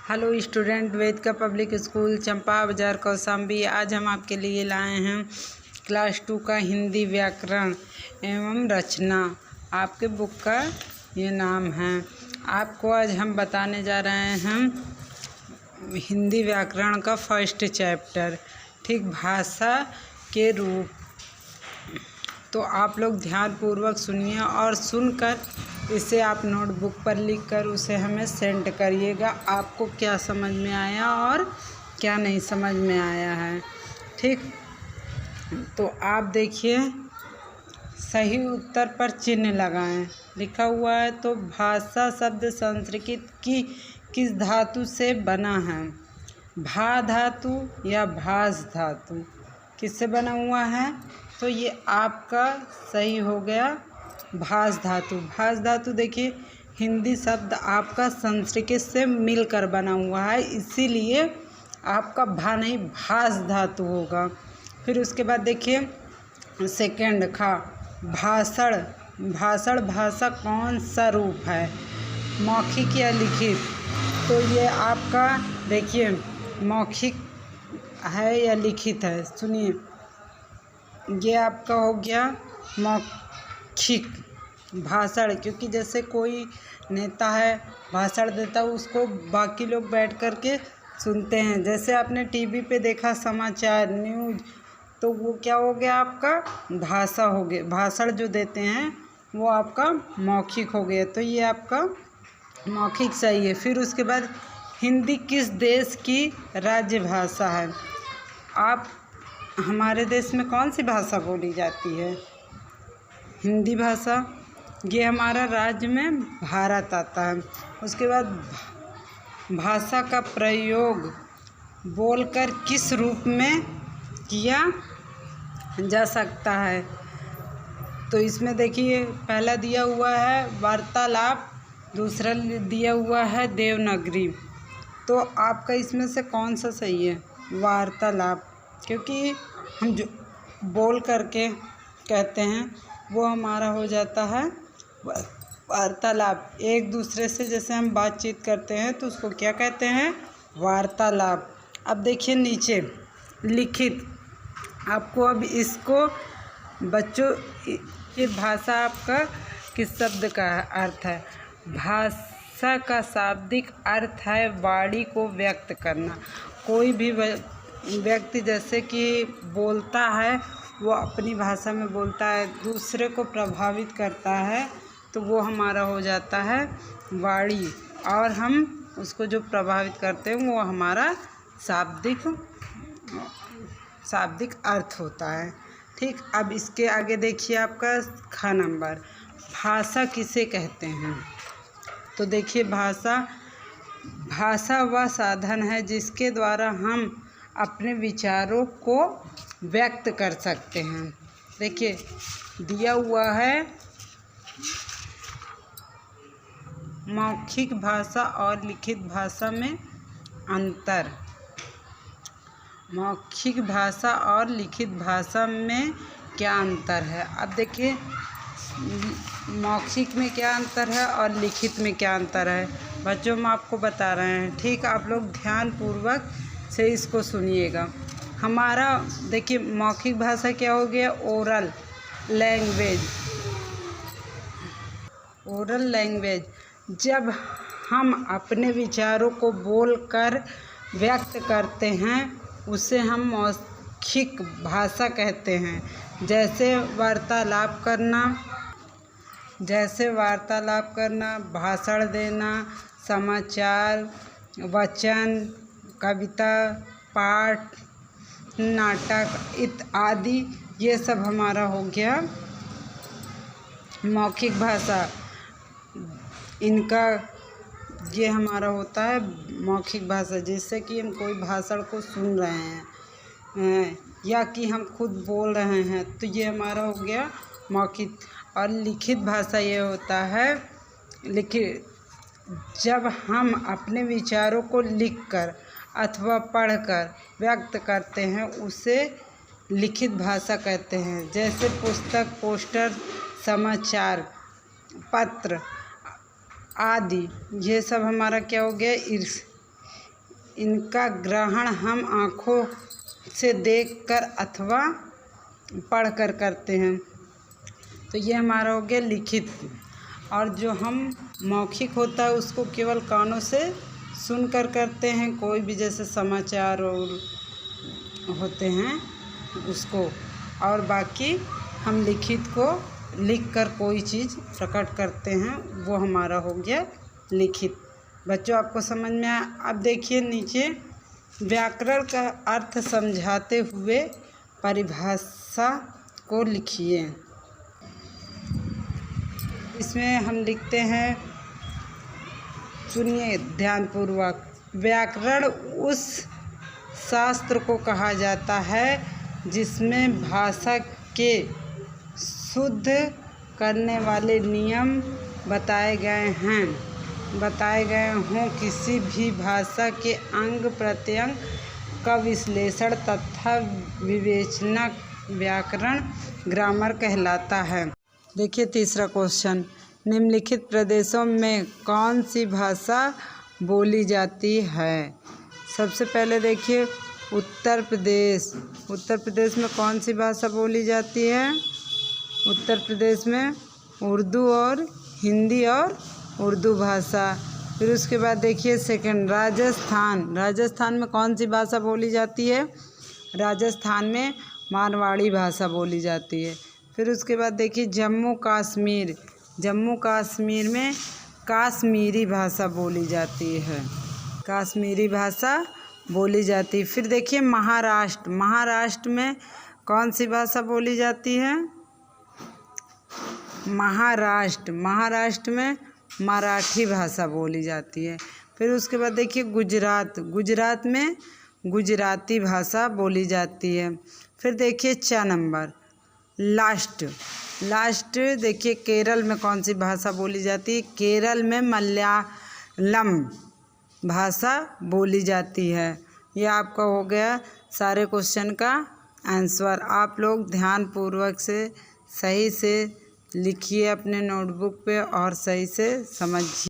Hello student, वेदिका public school चंपा बाजार कौशाम्बी। आज हम आपके लिए लाए हैं क्लास 2 का हिंदी व्याकरण एवं रचना। आपके बुक का ये नाम है। आपको आज हम बताने जा रहे हैं हिंदी व्याकरण का फर्स्ट चैप्टर, ठीक, भाषा के रूप। तो आप लोग ध्यानपूर्वक सुनिए और सुनकर इसे आप नोटबुक पर लिखकर उसे हमें सेंड करिएगा। आपको क्या समझ में आया और क्या नहीं समझ में आया है, ठीक। तो आप देखिए, सही उत्तर पर चिन्ह लगाएं। लिखा हुआ है तो भाषा शब्द संस्कृत की किस धातु से बना है? भा धातु या भास धातु, किससे बना हुआ है? तो ये आपका सही हो गया, भास धातु। भास धातु देखिए, हिंदी शब्द आपका संस्कृत से मिलकर बना हुआ है, इसीलिए आपका भा नहीं भास धातु होगा। फिर उसके बाद देखिए सेकंड खा, भाषण। भाषण भाषा कौन सा रूप है? मौखिक या लिखित? तो ये आपका देखिए मौखिक है या लिखित है? सुनिए, ये आपका हो गया मौखिक भाषण, क्योंकि जैसे कोई नेता है भाषण देता है, उसको बाकी लोग बैठ कर के सुनते हैं। जैसे आपने टीवी पे देखा समाचार न्यूज़, तो वो क्या हो गया आपका भाषा हो गया। भाषण जो देते हैं वो आपका मौखिक हो गया, तो ये आपका मौखिक सही है। फिर उसके बाद हिंदी किस देश की राज्य भाषा है? आप हमारे देश में कौन सी भाषा बोली जाती है? हिंदी भाषा। ये हमारा राज्य में भारत आता है। उसके बाद भाषा का प्रयोग बोलकर किस रूप में किया जा सकता है? तो इसमें देखिए पहला दिया हुआ है वार्तालाप, दूसरा दिया हुआ है देवनागरी। तो आपका इसमें से कौन सा सही है? वार्तालाप, क्योंकि हम जो बोल करके कहते हैं वो हमारा हो जाता है वार्तालाप। एक दूसरे से जैसे हम बातचीत करते हैं तो उसको क्या कहते हैं? वार्तालाप। अब देखिए नीचे लिखित। आपको अब इसको बच्चों, ये भाषा आपका किस शब्द का अर्थ है? भाषा का शाब्दिक अर्थ है वाणी को व्यक्त करना। कोई भी व्यक्ति जैसे कि बोलता है, वो अपनी भाषा में बोलता है, दूसरे को प्रभावित करता है, तो वो हमारा हो जाता है वाणी, और हम उसको जो प्रभावित करते हैं वो हमारा शाब्दिक अर्थ होता है, ठीक। अब इसके आगे देखिए आपका ख नंबर, भाषा किसे कहते हैं? तो देखिए भाषा वह साधन है जिसके द्वारा हम अपने विचारों को व्यक्त कर सकते हैं। देखिए दिया हुआ है मौखिक भाषा और लिखित भाषा में अंतर। मौखिक भाषा और लिखित भाषा में क्या अंतर है? अब देखिए मौखिक में क्या अंतर है और लिखित में क्या अंतर है, बच्चों हम आपको बता रहे हैं, ठीक। आप लोग ध्यानपूर्वक से इसको सुनिएगा। हमारा देखिए मौखिक भाषा क्या हो गया? Oral language. ओरल लैंग्वेज, जब हम अपने विचारों को बोलकर व्यक्त करते हैं उसे हम मौखिक भाषा कहते हैं। जैसे वार्तालाप करना, भाषण देना, समाचार, वचन, कविता, पाठ, नाटक इत्यादि, ये सब हमारा हो गया मौखिक भाषा। इनका ये हमारा होता है मौखिक भाषा, जिससे कि हम कोई भाषण को सुन रहे हैं या कि हम खुद बोल रहे हैं, तो ये हमारा हो गया मौखिक। और लिखित भाषा ये होता है लिखित, जब हम अपने विचारों को लिखकर अथवा पढ़कर व्यक्त करते हैं उसे लिखित भाषा कहते हैं। जैसे पुस्तक, पोस्टर, समाचार पत्र आदि, ये सब हमारा क्या हो गया? इनका ग्रहण हम आँखों से देखकर अथवा पढ़कर करते हैं। तो ये हमारा हो गया लिखित। और जो हम मौखिक होता है उसको केवल कानों से सुनकर करते हैं, कोई भी जैसे समाचार और होते हैं उसको, और बाकी हम लिखित को लिखकर कोई चीज़ प्रकट करते हैं, वो हमारा हो गया लिखित। बच्चों आपको समझ में आया? अब देखिए नीचे व्याकरण का अर्थ समझाते हुए परिभाषा को लिखिए। इसमें हम लिखते हैं, सुनिए ध्यानपूर्वक। व्याकरण उस शास्त्र को कहा जाता है जिसमें भाषा के शुद्ध करने वाले नियम बताए गए हों। किसी भी भाषा के अंग प्रत्यंग का विश्लेषण तथा विवेचना व्याकरण ग्रामर कहलाता है। देखिए तीसरा क्वेश्चन, निम्नलिखित प्रदेशों में कौन सी भाषा बोली जाती है? सबसे पहले देखिए उत्तर प्रदेश। उत्तर प्रदेश में कौन सी भाषा बोली जाती है? उत्तर प्रदेश में उर्दू और हिंदी और उर्दू भाषा। फिर उसके बाद देखिए सेकंड, राजस्थान। राजस्थान में कौन सी भाषा बोली जाती है? राजस्थान में मारवाड़ी भाषा बोली जाती है। फिर उसके बाद देखिए जम्मू कश्मीर। जम्मू कश्मीर में कश्मीरी भाषा बोली जाती है। कश्मीरी भाषा बोली जाती है। फिर देखिए महाराष्ट्र। महाराष्ट्र में कौन सी भाषा बोली जाती है? महाराष्ट्र में मराठी भाषा बोली जाती है। फिर उसके बाद देखिए गुजरात। गुजरात में गुजराती भाषा बोली जाती है। फिर देखिए 4 नंबर लास्ट देखिए केरल में कौन सी भाषा बोली जाती है? केरल में मलयालम भाषा बोली जाती है। ये आपका हो गया सारे क्वेश्चन का आंसर। आप लोग ध्यानपूर्वक से सही से लिखिए अपने नोटबुक पे और सही से समझिए।